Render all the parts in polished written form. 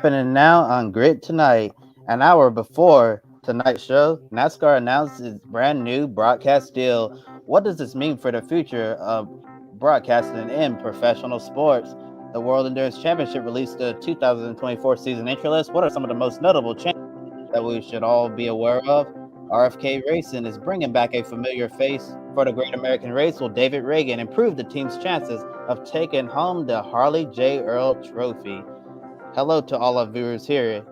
Happening now on Grid Tonight. An hour before tonight's show, NASCAR announced its brand new broadcast deal. What does this mean for the future of broadcasting in professional sports? The World Endurance Championship released the 2024 season entry list. What are some of the most notable changes that we should all be aware of? RFK Racing is bringing back a familiar face for the Great American Race. Will David Ragan improve the team's chances of taking home the Harley J. Earl Trophy? Hello to all our viewers here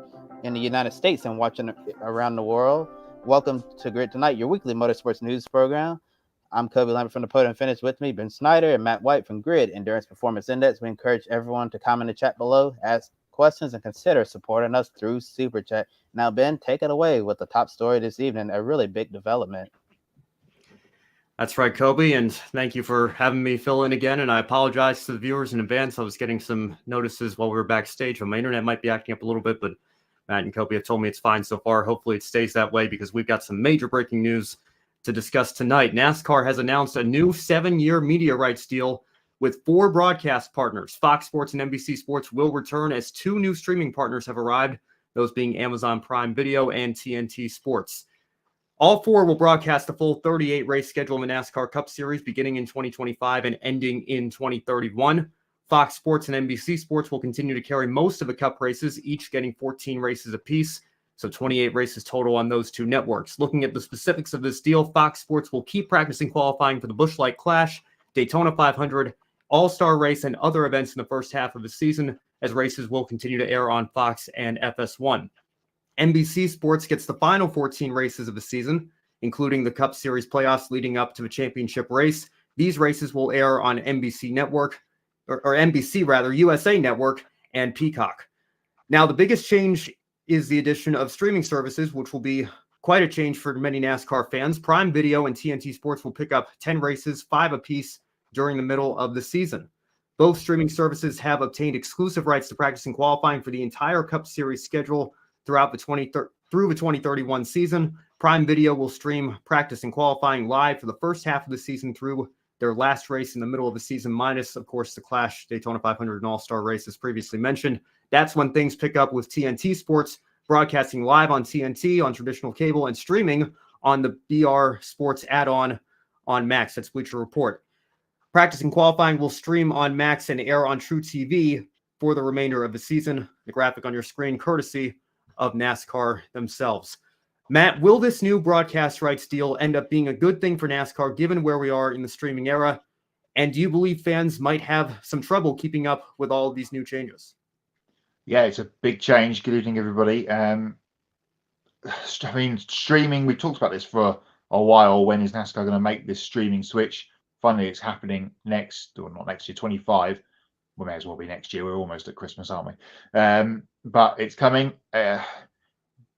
in the United States and watching around the world. Welcome to Grid Tonight, your weekly motorsports news program. I'm Kobe Lambert from the Podium Finish. With me, Ben Snyder and Matt White from Grid Endurance Performance Index. We encourage everyone to comment in the chat below, ask questions, and consider supporting us through Super Chat. Now, Ben, take it away with the top story this evening, a really big development. That's right, Kobe, and thank you for having me fill in again. And I apologize to the viewers in advance. I was getting some notices while we were backstage, but my internet might be acting up a little bit, but Matt and Kobe have told me it's fine so far. Hopefully it stays that way because we've got some major breaking news to discuss tonight. NASCAR has announced a new 7-year media rights deal with 4 broadcast partners. Fox Sports and NBC Sports will return as 2 new streaming partners have arrived, those being Amazon Prime Video and TNT Sports. All 4 will broadcast the full 38 race schedule in the NASCAR Cup Series beginning in 2025 and ending in 2031. Fox Sports and NBC Sports will continue to carry most of the Cup races, each getting 14 races apiece, so 28 races total on those 2 networks. Looking at the specifics of this deal, Fox Sports will keep practicing qualifying for the Busch Light Clash, Daytona 500, All-Star Race, and other events in the first half of the season, as races will continue to air on Fox and FS1. NBC Sports gets the final 14 races of the season, including the Cup Series playoffs leading up to the championship race. These races will air on NBC Network, or NBC rather, USA Network, and Peacock. Now, the biggest change is the addition of streaming services, which will be quite a change for many NASCAR fans. Prime Video and TNT Sports will pick up 10 races, 5 apiece, during the middle of the season. Both streaming services have obtained exclusive rights to practice and qualifying for the entire Cup Series schedule throughout the 2031 season. Prime Video will stream practice and qualifying live for the first half of the season through their last race in the middle of the season, minus, of course, the Clash, Daytona 500, and All-Star race, as previously mentioned. That's when things pick up with TNT Sports, broadcasting live on TNT, on traditional cable, and streaming on the BR Sports add-on on Max. That's Bleacher Report. Practice and qualifying will stream on Max and air on True TV for the remainder of the season. The graphic on your screen, courtesy of NASCAR themselves. Matt, will this new broadcast rights deal end up being a good thing for NASCAR given where we are in the streaming era? And do you believe fans might have some trouble keeping up with all of these new changes? Yeah, it's a big change. Good evening, everybody. Streaming, we've talked about this for a while. When is NASCAR going to make this streaming switch? Finally, it's happening next, or not next year, 25. We may as well be next year. We're almost at Christmas, aren't we? But it's coming.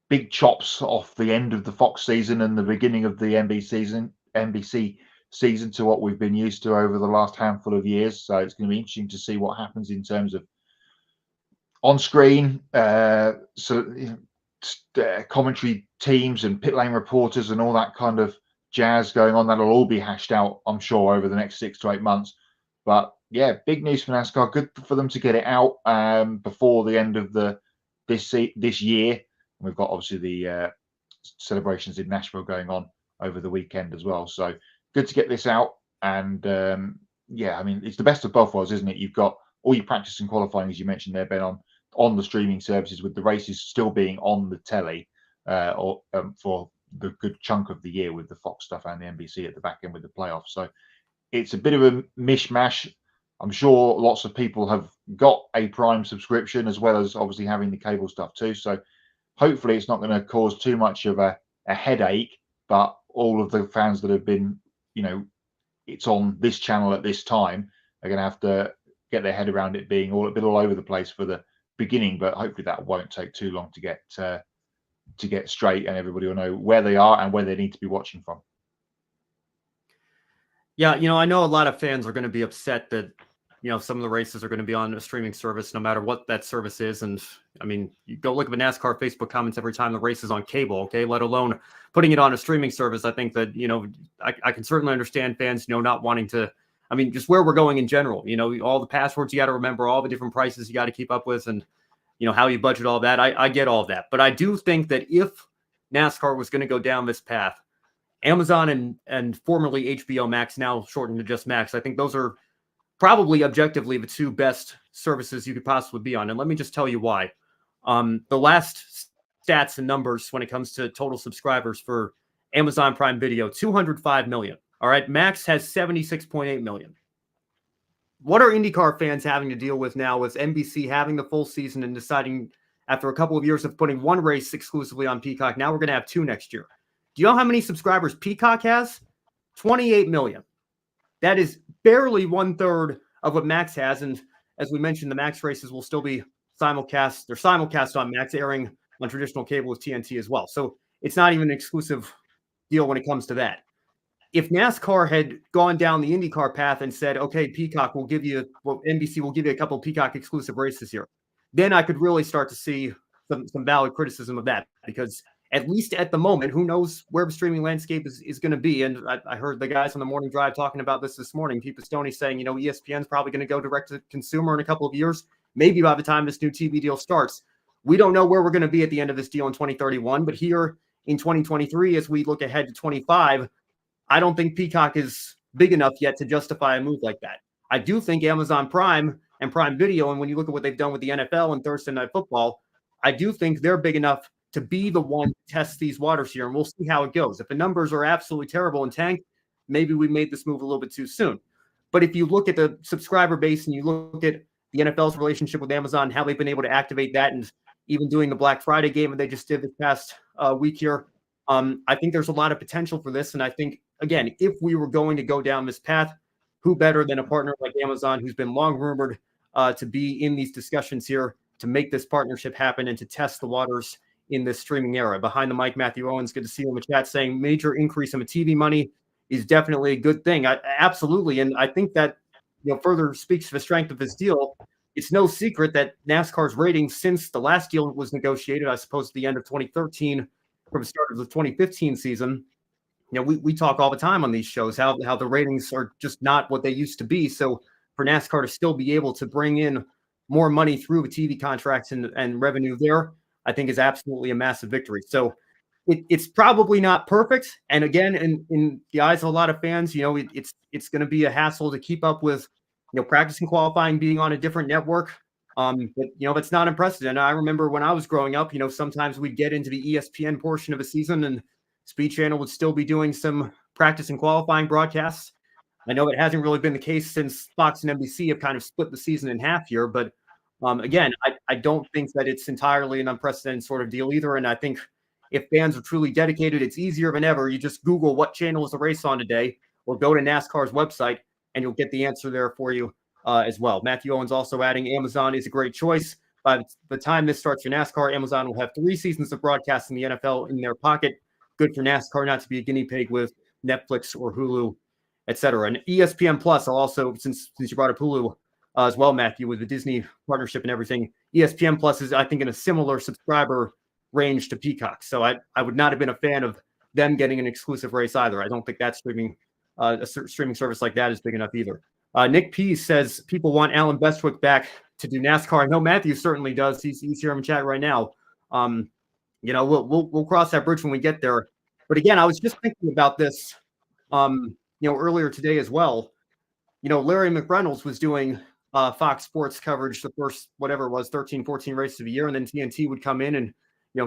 Big chops off the end of the Fox season and the beginning of the NBC season to what we've been used to over the last handful of years. So it's going to be interesting to see what happens in terms of on-screen, commentary teams and pit lane reporters and all that kind of jazz going on. That'll all be hashed out, I'm sure, over the next 6 to 8 months. But yeah, big news for NASCAR. Good for them to get it out before the end of this year. And we've got obviously the celebrations in Nashville going on over the weekend as well. So good to get this out. And yeah, I mean, it's the best of both worlds, isn't it? You've got all your practice and qualifying, as you mentioned there, Ben, on the streaming services, with the races still being on the telly for the good chunk of the year, with the Fox stuff and the NBC at the back end with the playoffs. So it's a bit of a mishmash. I'm sure lots of people have got a Prime subscription as well as obviously having the cable stuff too. So hopefully it's not going to cause too much of a headache, but all of the fans that have been, it's on this channel at this time are going to have to get their head around it being a bit all over the place for the beginning. But hopefully that won't take too long to get straight, and everybody will know where they are and where they need to be watching from. Yeah, I know a lot of fans are going to be upset that some of the races are going to be on a streaming service, no matter what that service is. And I mean, you go look at the NASCAR Facebook comments every time the race is on cable, okay, let alone putting it on a streaming service. I think that, I can certainly understand fans, not wanting to, just where we're going in general, all the passwords you got to remember, all the different prices you got to keep up with. And, how you budget all that. I get all of that. But I do think that if NASCAR was going to go down this path, Amazon and formerly HBO Max, now shortened to just Max, I think those are probably objectively the two best services you could possibly be on. And let me just tell you why. The last stats and numbers when it comes to total subscribers for Amazon Prime Video, 205 million. All right. Max has 76.8 million. What are IndyCar fans having to deal with now with NBC having the full season and deciding after a couple of years of putting one race exclusively on Peacock, now we're going to have two next year. Do you know how many subscribers Peacock has? 28 million. That is barely 1/3 of what Max has. And as we mentioned, the Max races will still be simulcast. They're simulcast on Max, airing on traditional cable with TNT as well. So it's not even an exclusive deal when it comes to that. If NASCAR had gone down the IndyCar path and said, okay, Peacock will give you, NBC will give you a couple of Peacock exclusive races here, then I could really start to see some valid criticism of that, because at least at the moment, who knows where the streaming landscape is going to be. And I heard the guys on the morning drive talking about this morning, Pete Pistone saying, ESPN's probably going to go direct to consumer in a couple of years, maybe by the time this new TV deal starts. We don't know where we're going to be at the end of this deal in 2031, but here in 2023, as we look ahead to 25, I don't think Peacock is big enough yet to justify a move like that. I do think Amazon Prime and Prime Video, and when you look at what they've done with the NFL and Thursday Night Football, I do think they're big enough to be the one to test these waters here, and we'll see how it goes. If the numbers are absolutely terrible and tank, maybe we made this move a little bit too soon. But if you look at the subscriber base and you look at the NFL's relationship with Amazon, how they've been able to activate that, and even doing the Black Friday game that they just did this past week here, I think there's a lot of potential for this. And I think, again, if we were going to go down this path, who better than a partner like Amazon, who's been long rumored to be in these discussions here to make this partnership happen and to test the waters in this streaming era. Behind the mic, Matthew Owens, good to see you in the chat, saying major increase in the TV money is definitely a good thing. Absolutely. And I think that further speaks to the strength of this deal. It's no secret that NASCAR's ratings since the last deal was negotiated, I suppose, at the end of 2013, from the start of the 2015 season, we talk all the time on these shows how the ratings are just not what they used to be. So for NASCAR to still be able to bring in more money through the TV contracts and revenue there, I think is absolutely a massive victory. So it's probably not perfect. And again, in the eyes of a lot of fans, it's going to be a hassle to keep up with, practice and qualifying being on a different network. But that's not unprecedented. I remember when I was growing up, sometimes we'd get into the ESPN portion of a season and Speed Channel would still be doing some practice and qualifying broadcasts. I know it hasn't really been the case since Fox and NBC have kind of split the season in half here, but again, I don't think that it's entirely an unprecedented sort of deal either. And I think if fans are truly dedicated, it's easier than ever. You just Google what channel is the race on today, or go to NASCAR's website, and you'll get the answer there for you as well. Matthew Owens also adding, Amazon is a great choice. By the time this starts for NASCAR, Amazon will have 3 seasons of broadcasting the NFL in their pocket. Good for NASCAR not to be a guinea pig with Netflix or Hulu, etc. And ESPN Plus, I'll also, since you brought up Hulu as well, Matthew, with the Disney partnership and everything, ESPN Plus is, I think, in a similar subscriber range to Peacock. So I would not have been a fan of them getting an exclusive race either. I don't think that a streaming service like that is big enough either. Nick P says people want Alan Bestwick back to do NASCAR. I know Matthew certainly does. He's here in the chat right now. We'll cross that bridge when we get there. But again, I was just thinking about this, earlier today as well. Larry McReynolds was doing Fox Sports coverage the first, whatever it was, 13, 14 races of the year, and then TNT would come in and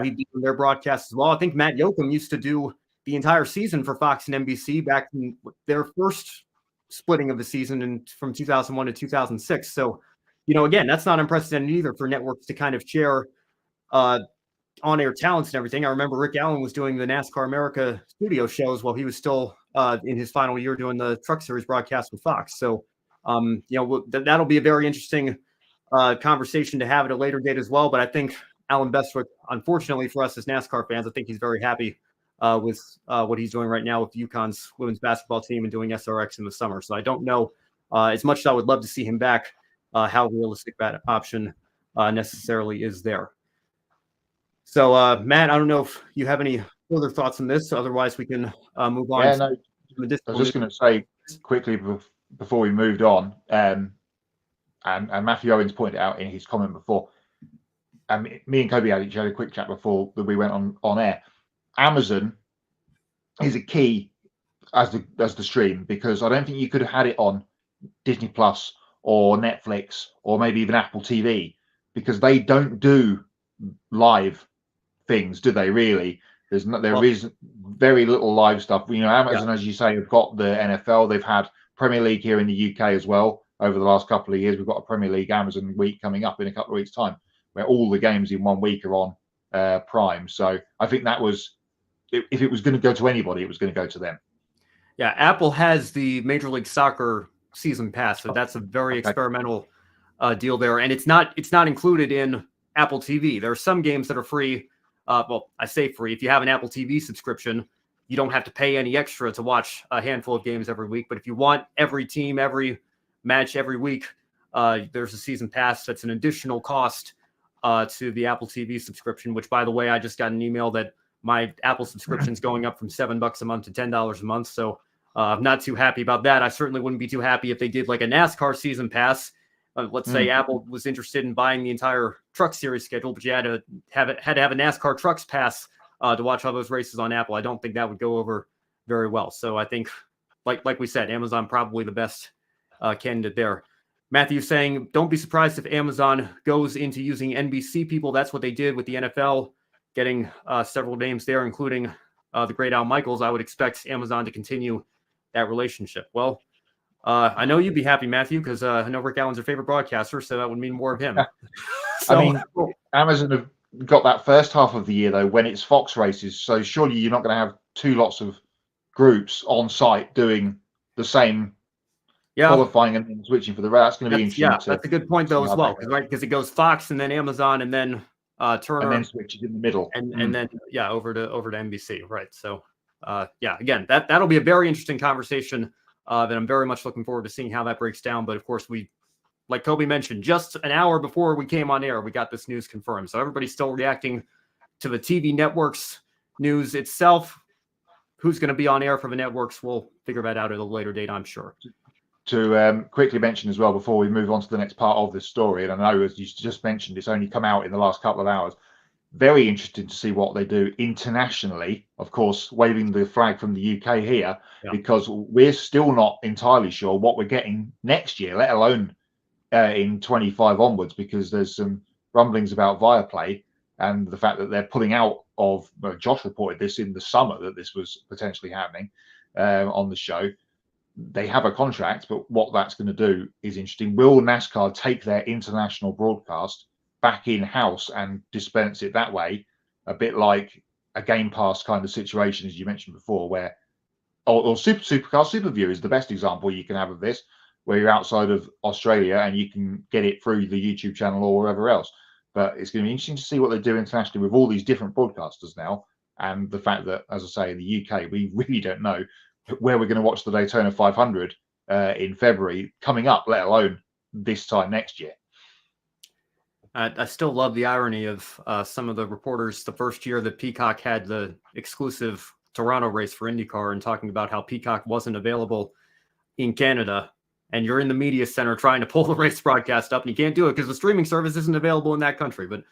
he'd do their broadcast as well. I think Matt Yoakum used to do the entire season for Fox and NBC back in their first splitting of the season from 2001 to 2006. So, again, that's not unprecedented either for networks to kind of share on-air talents and everything. I remember Rick Allen was doing the NASCAR America studio shows while he was still in his final year doing the Truck Series broadcast with Fox. So, that'll be a very interesting conversation to have at a later date as well. But I think Alan Bestwick, unfortunately for us as NASCAR fans, I think he's very happy with what he's doing right now with UConn's women's basketball team and doing SRX in the summer. So I don't know, as much as I would love to see him back, how realistic that option necessarily is there. So, Matt, I don't know if you have any further thoughts on this. Otherwise, we can move on. Yeah, no, I was just going to say quickly before we moved on, and Matthew Owens pointed out in his comment before, me and Kobe had a quick chat before that we went on air. Amazon is a key as the stream, because I don't think you could have had it on Disney Plus or Netflix or maybe even Apple TV, because they don't do live things, do they? Really, there is very little live stuff. Amazon, as you say, have got the NFL. They've had Premier League here in the UK as well over the last couple of years. We've got a Premier League Amazon week coming up in a couple of weeks' time, where all the games in 1 week are on Prime. So I think that was, if it was going to go to anybody, it was going to go to them. Yeah, Apple has the Major League Soccer season pass, so that's a very experimental deal there, and it's not included in Apple TV. There are some games that are free. Well, I say free. If you have an Apple TV subscription, you don't have to pay any extra to watch a handful of games every week. But if you want every team, every match every week, there's a season pass that's an additional cost to the Apple TV subscription, which, by the way, I just got an email that my Apple subscription is going up from $7 a month to $10 a month. So I'm not too happy about that. I certainly wouldn't be too happy if they did like a NASCAR season pass. Let's say Apple was interested in buying the entire Truck Series schedule, but you had to have a NASCAR Trucks pass to watch all those races on Apple. I don't think that would go over very well. So I think, like we said, Amazon probably the best candidate there. Matthew saying, don't be surprised if Amazon goes into using NBC people. That's what they did with the NFL, getting several names there, including the great Al Michaels. I would expect Amazon to continue that relationship. Well, I know you'd be happy, Matthew, because I know Rick Allen's your favorite broadcaster, so that would mean more of him. So, I mean, Amazon have got that first half of the year, though, when it's Fox races. So surely you're not going to have two lots of groups on site doing the same qualifying and then switching for the rest. That's going to be interesting. Yeah, that's a good point, though, as well, because it goes Fox and then Amazon and then Turner. And then switches in the middle. And then, over to NBC. Right. So, again, that'll be a very interesting conversation that I'm very much looking forward to seeing how that breaks down. But of course, like Kobe mentioned, just an hour before we came on air, we got this news confirmed. So everybody's still reacting to the TV networks news itself. Who's going to be on air for the networks? We'll figure that out at a later date, I'm sure. To quickly mention as well, before we move on to the next part of this story, and I know, as you just mentioned, it's only come out in the last couple of hours. Very interesting to see what they do internationally, of course, waving the flag from the UK here, because we're still not entirely sure what we're getting next year, let alone in 25 onwards, because there's some rumblings about Viaplay and the fact that they're pulling out of, Josh reported this in the summer, that this was potentially happening on the show. They have a contract, but what that's going to do is interesting. Will NASCAR take their international broadcast back in-house and dispense it that way, a bit like a Game Pass kind of situation, as you mentioned before, where or Supercar Superview is the best example you can have of this, where you're outside of Australia and you can get it through the YouTube channel or wherever else. But it's going to be interesting to see what they do internationally with all these different broadcasters now, and the fact that, as I say, in the UK, we really don't know where we're going to watch the Daytona 500 in February coming up, let alone this time next year. I still love the irony of some of the reporters the first year that Peacock had the exclusive Toronto race for IndyCar and talking about how Peacock wasn't available in Canada. And you're in the media center trying to pull the race broadcast up, and you can't do it because the streaming service isn't available in that country. But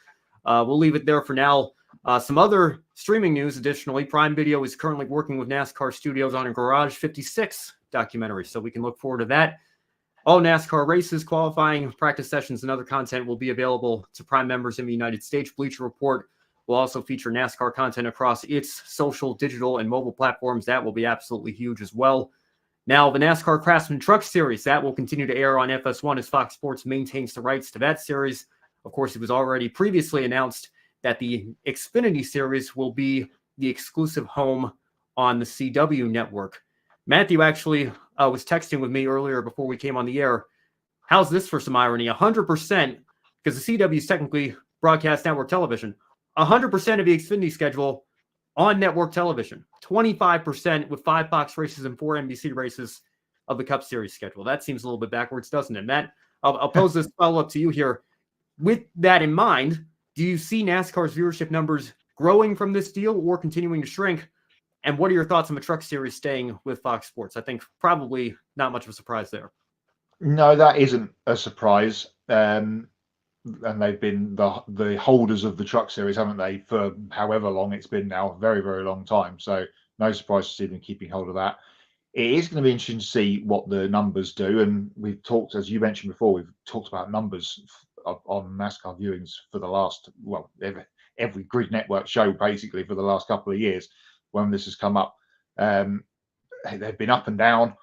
we'll leave it there for now. Some other streaming news, additionally, Prime Video is currently working with NASCAR Studios on a Garage 56 documentary, so we can look forward to that. All NASCAR races, qualifying, practice sessions, and other content will be available to Prime members in the United States. Bleacher Report will also feature NASCAR content across its social, digital, and mobile platforms. That will be absolutely huge as well. Now, the NASCAR Craftsman Truck Series, that will continue to air on FS1 as Fox Sports maintains the rights to that series. Of course, it was already previously announced that the Xfinity Series will be the exclusive home on the CW network. Matthew actually was texting with me earlier before we came on the air. How's this for some irony? 100%, because the CW is technically broadcast network television. 100% of the Xfinity schedule on network television. 25% with 5 Fox races and 4 NBC races of the Cup Series schedule. That seems a little bit backwards, doesn't it, Matt? I'll pose this follow-up to you here. With that in mind, do you see NASCAR's viewership numbers growing from this deal or continuing to shrink? And what are your thoughts on the Truck Series staying with Fox Sports? I think probably not much of a surprise there. No, that isn't a surprise. and they've been the holders of the Truck Series, haven't they, for however long it's been now, a very, very long time. So no surprise to see them keeping hold of that. It is going to be interesting to see what the numbers do. And we've talked, as you mentioned before, we've talked about numbers on NASCAR viewings for the last, well, every Grid Network show basically for the last couple of years when this has come up. They've been up and down,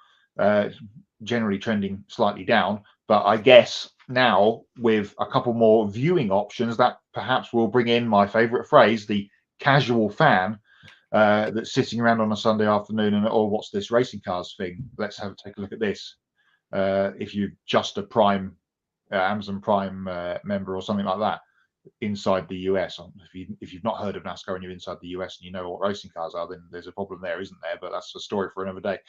generally trending slightly down. But I guess now with a couple more viewing options, that perhaps will bring in my favorite phrase, the casual fan that's sitting around on a Sunday afternoon and, oh, what's this racing cars thing? Let's take a look at this. If you're just a Prime, Amazon Prime member or something like that inside the US. If you've not heard of NASCAR and you're inside the US and you know what racing cars are, then there's a problem there, isn't there? But that's a story for another day.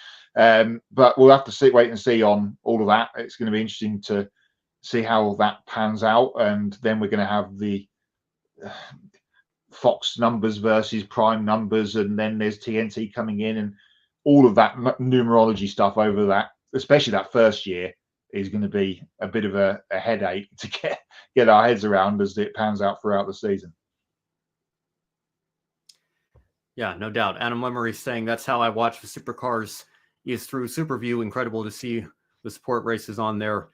But we'll have to wait and see on all of that. It's going to be interesting to see how that pans out. And then we're going to have the Fox numbers versus Prime numbers, and then there's TNT coming in, and all of that numerology stuff over that, especially that first year, is going to be a bit of a headache to get our heads around as it pans out throughout the season. Yeah, no doubt. Adam Lemery saying that's how I watch the supercars is through SuperView. Incredible to see the support races on there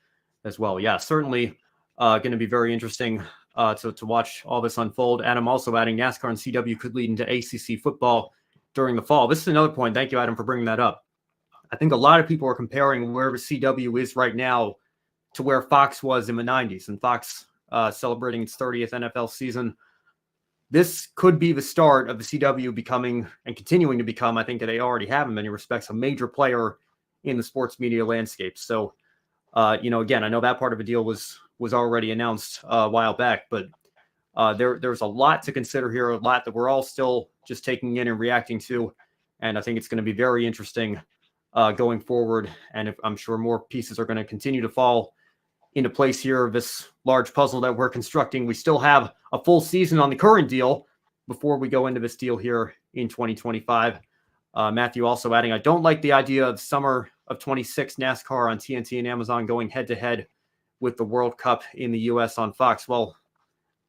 as well. Yeah, certainly going to be very interesting to watch all this unfold. Adam also adding NASCAR and CW could lead into ACC football during the fall. This is another point. Thank you, Adam, for bringing that up. I think a lot of people are comparing where CW is right now to where Fox was in the 90s, and Fox celebrating its 30th NFL season. This could be the start of the CW becoming and continuing to become, I think that they already have in many respects, a major player in the sports media landscape. So, again, I know that part of the deal was already announced a while back, but there's a lot to consider here, a lot that we're all still just taking in and reacting to. And I think it's going to be very interesting going forward. And I'm sure more pieces are going to continue to fall into place here. This large puzzle that we're constructing, we still have a full season on the current deal before we go into this deal here in 2025. Matthew also adding, I don't like the idea of summer of 26 NASCAR on TNT and Amazon going head to head with the World Cup in the US on Fox. Well,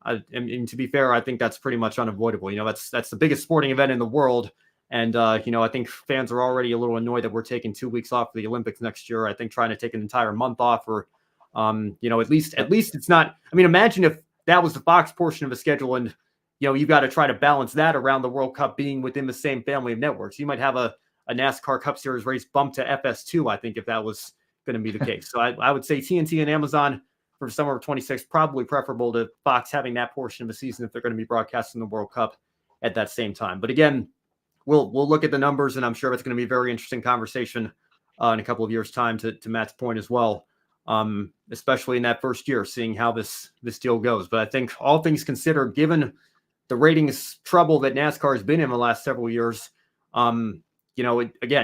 and to be fair, I think that's pretty much unavoidable. That's the biggest sporting event in the world. And, I think fans are already a little annoyed that we're taking 2 weeks off for the Olympics next year. I think trying to take an entire month off, or, at least it's not. I mean, imagine if that was the Fox portion of the schedule, and you've got to try to balance that around the World Cup being within the same family of networks. You might have a NASCAR Cup Series race bumped to FS2, I think, if that was going to be the case. So I would say TNT and Amazon for summer of 26, probably preferable to Fox having that portion of the season if they're going to be broadcasting the World Cup at that same time. But again, we'll look at the numbers, and I'm sure it's going to be a very interesting conversation in a couple of years' time, to Matt's point as well, especially in that first year, seeing how this deal goes. But I think all things considered, given the ratings trouble that NASCAR has been in the last several years, again,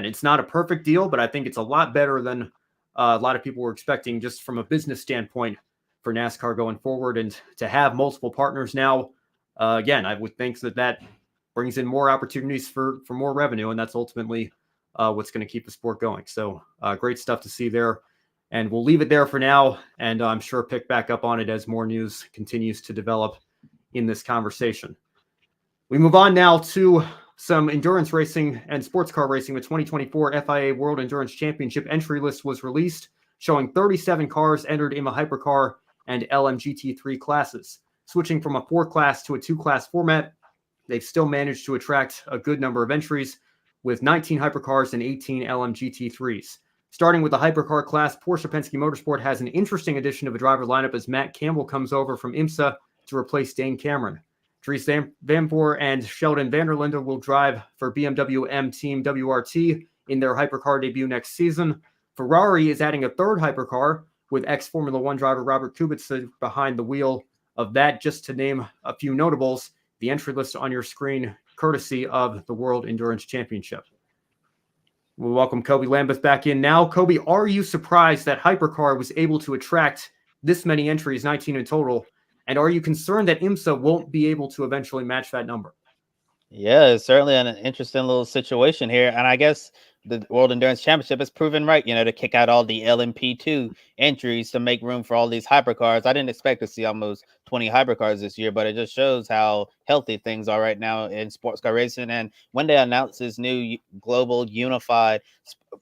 it's not a perfect deal, but I think it's a lot better than a lot of people were expecting just from a business standpoint for NASCAR going forward. And to have multiple partners now, again, I would think that brings in more opportunities for more revenue, and that's ultimately what's going to keep the sport going. So great stuff to see there. And we'll leave it there for now, and I'm sure pick back up on it as more news continues to develop in this conversation. We move on now to some endurance racing and sports car racing. The 2024 FIA World Endurance Championship entry list was released, showing 37 cars entered in the Hypercar and LMGT3 classes. Switching from a 4-class to a 2-class format, they've still managed to attract a good number of entries, with 19 Hypercars and 18 LMGT3s. Starting with the Hypercar class, Porsche Penske Motorsport has an interesting addition of a driver lineup as Matt Campbell comes over from IMSA to replace Dane Cameron. Dries Vanvoort and Sheldon Vanderlinde will drive for BMW M Team WRT in their Hypercar debut next season. Ferrari is adding a third Hypercar, with ex-Formula One driver Robert Kubica behind the wheel of that, just to name a few notables. The entry list on your screen, courtesy of the World Endurance Championship. We'll welcome Kobe Lambeth back in now. Kobe, are you surprised that Hypercar was able to attract this many entries, 19 in total? And are you concerned that IMSA won't be able to eventually match that number? Yeah, it's certainly an interesting little situation here. And I guess the World Endurance Championship has proven right, to kick out all the LMP2 entries to make room for all these hypercars. I didn't expect to see almost 20 hypercars this year, but it just shows how healthy things are right now in sports car racing. And when they announce this new global unified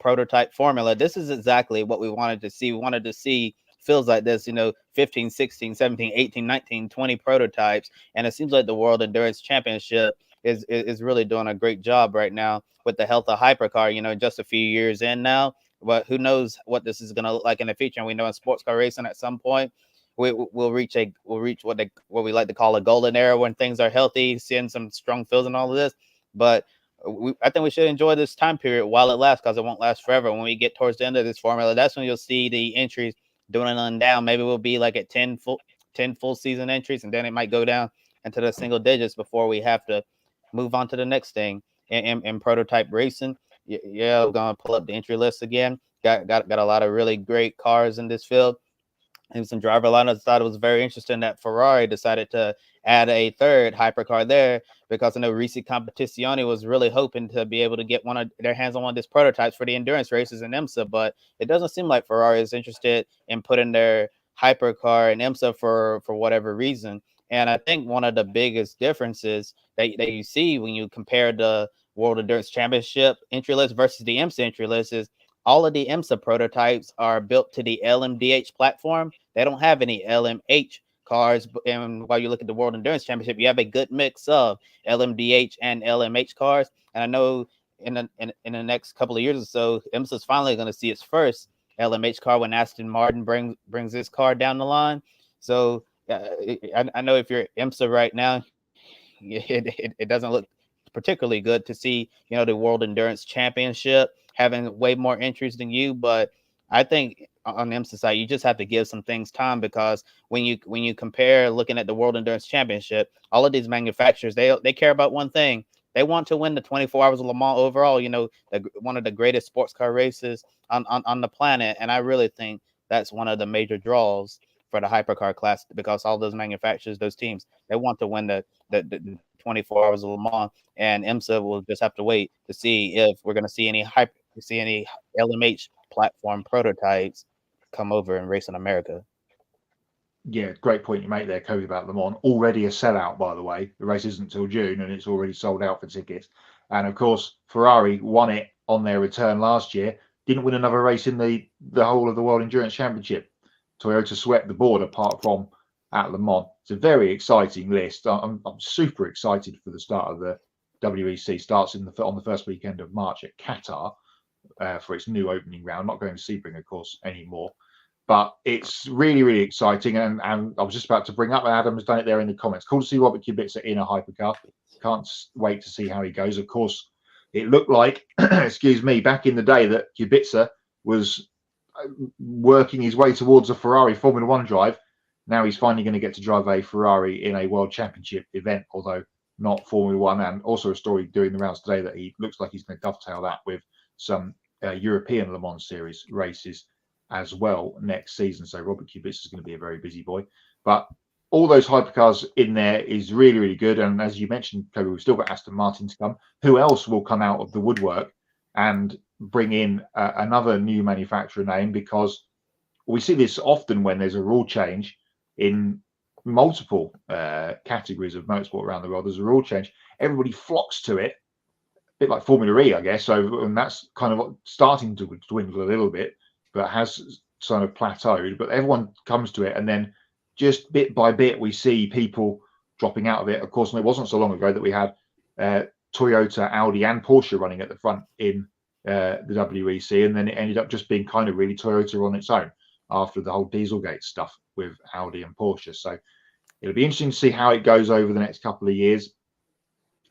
prototype formula, this is exactly what we wanted to see. We wanted to see feels like this, 15, 16, 17, 18, 19, 20 prototypes. And it seems like the World Endurance Championship is really doing a great job right now with the health of hypercar, just a few years in now. But who knows what this is going to look like in the future. And we know in sports car racing at some point, we'll reach what we like to call a golden era when things are healthy, seeing some strong fields and all of this. But I think we should enjoy this time period while it lasts, because it won't last forever. When we get towards the end of this formula, that's when you'll see the entries dwindling down. Maybe we'll be like at 10 full season entries, and then it might go down into the single digits before we have to move on to the next thing in prototype racing. Yeah, we're gonna pull up the entry list again. Got a lot of really great cars in this field. And some driver lineups. Thought it was very interesting that Ferrari decided to add a third hypercar there, because I know Risi Competizione was really hoping to be able to get one of their hands on one of these prototypes for the endurance races in IMSA, but it doesn't seem like Ferrari is interested in putting their hypercar in IMSA for whatever reason. And I think one of the biggest differences that you see when you compare the World Endurance Championship entry list versus the IMSA entry list is all of the IMSA prototypes are built to the LMDH platform. They don't have any LMH cars. And while you look at the World Endurance Championship, you have a good mix of LMDH and LMH cars. And I know in the next couple of years or so, IMSA is finally going to see its first LMH car when Aston Martin brings this car down the line. So I know if you're IMSA right now, it doesn't look particularly good to see, the World Endurance Championship having way more entries than you. But I think on the IMSA side, you just have to give some things time, because when you compare looking at the World Endurance Championship, all of these manufacturers, they care about one thing. They want to win the 24 Hours of Le Mans overall, one of the greatest sports car races on the planet. And I really think that's one of the major draws for the hypercar class, because all those manufacturers, those teams, they want to win the 24 Hours of Le Mans. And IMSA will just have to wait to see if we're going to see any LMH platform prototypes come over and race in America. Yeah, great point you make there, Kobe, about Le Mans. Already a sellout, by the way. The race isn't until June, and it's already sold out for tickets. And of course, Ferrari won it on their return last year. Didn't win another race in the whole of the World Endurance Championship. Toyota swept the board apart from at Le Mans. It's a very exciting list. I'm super excited for the start of the WEC. Starts on the first weekend of March at Qatar for its new opening round. Not going to Sebring, of course, anymore. But it's really, really exciting. And I was just about to bring up, and Adam's done it there in the comments. Cool to see Robert Kubica in a hypercar. Can't wait to see how he goes. Of course, it looked like, excuse me, back in the day that Kubica was working his way towards a Ferrari Formula One drive. Now he's finally going to get to drive a Ferrari in a World Championship event, although not Formula One. And also a story doing the rounds today that he looks like he's going to dovetail that with some European Le Mans Series races as well next season. So Robert Kubica is going to be a very busy boy. But all those hypercars in there is really, really good. And as you mentioned, Kobe, we've still got Aston Martin to come. Who else will come out of the woodwork and bring in another new manufacturer name? Because we see this often when there's a rule change in multiple categories of motorsport around the world. There's a rule change. Everybody flocks to it, a bit like Formula E, I guess. So, and that's kind of starting to dwindle a little bit, but has sort of plateaued. But everyone comes to it, and then just bit by bit, we see people dropping out of it. Of course, and it wasn't so long ago that we had Toyota, Audi, and Porsche running at the front in the WEC, and then it ended up just being kind of really Toyota on its own after the whole Dieselgate stuff with Audi and Porsche. So it'll be interesting to see how it goes over the next couple of years.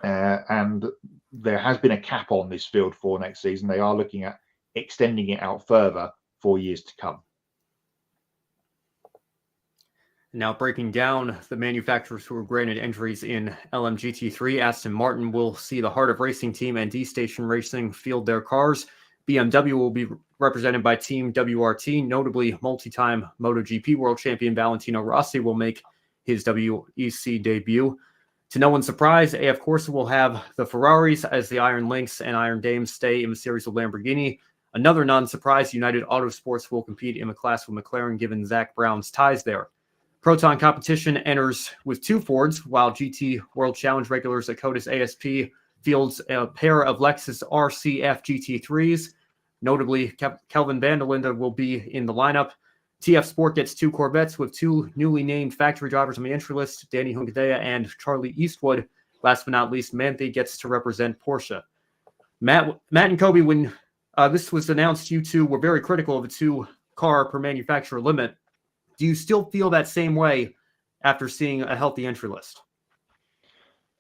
And there has been a cap on this field for next season. They are looking at extending it out further for years to come. Now breaking down the manufacturers who were granted entries in LMGT3, Aston Martin will see the Heart of Racing team and D-Station Racing field their cars. BMW will be represented by Team WRT. Notably, multi-time MotoGP world champion Valentino Rossi will make his WEC debut. To no one's surprise, AF Corsa will have the Ferraris as the Iron Lynx and Iron Dames stay in the series with Lamborghini. Another non-surprise, United Autosports will compete in the class with McLaren given Zach Brown's ties there. Proton competition enters with 2 Fords, while GT World Challenge regulars Akotis ASP fields a pair of Lexus RCF GT3s. Notably, Kelvin Van der Linde will be in the lineup. TF Sport gets 2 Corvettes with 2 newly named factory drivers on the entry list, Danny Hungadea and Charlie Eastwood. Last but not least, Manthe gets to represent Porsche. Matt and Kobe, when this was announced, you two were very critical of a 2-car per manufacturer limit. Do you still feel that same way after seeing a healthy entry list?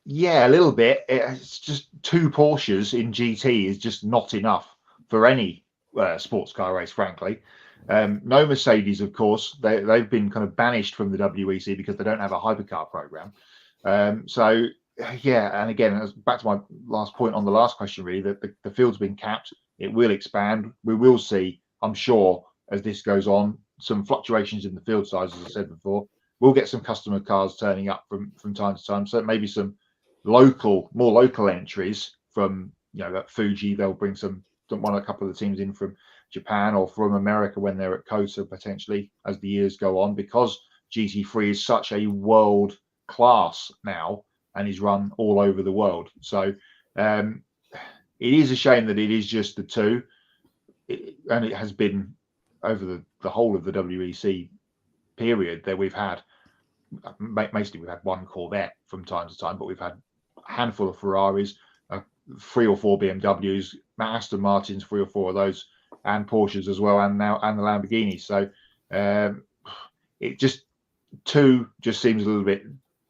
Yeah, a little bit. It's just 2 Porsches in GT is just not enough for any sports car race, frankly. No Mercedes, of course. They've been kind of banished from the WEC because they don't have a hypercar program. So, yeah, and again, back to my last point on the last question, really, that the field's been capped. It will expand. We will see, I'm sure, as this goes on, some fluctuations in the field size, as I said before. We'll get some customer cars turning up from time to time. So maybe some more local entries from, like Fuji. They'll bring a couple of the teams in from Japan or from America when they're at COTA potentially as the years go on, because GT3 is such a world class now and is run all over the world. So it is a shame that it is just the 2, and it has been over the whole of the WEC period that we've had. Mostly we've had 1 Corvette from time to time, but we've had a handful of Ferraris, 3 or 4 BMWs, Aston Martins, 3 or 4 of those, and Porsches as well, and the Lamborghini. So it just 2 just seems a little bit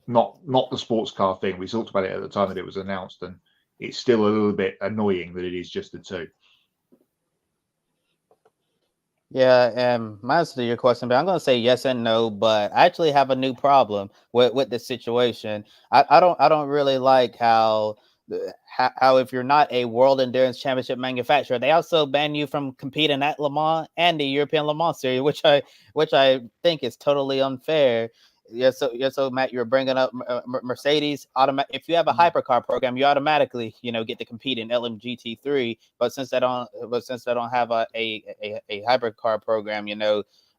not the sports car thing. We talked about it at the time that it was announced, and it's still a little bit annoying that it is just the 2. Yeah, my answer to your question, but I'm going to say yes and no. But I actually have a new problem with this situation. I don't really like how if you're not a World Endurance Championship manufacturer, they also ban you from competing at Le Mans and the European Le Mans Series, which I think is totally unfair. So Matt, you're bringing up Mercedes. If you have a hypercar program, you automatically get to compete in LMGT3. But since they don't have a hypercar program,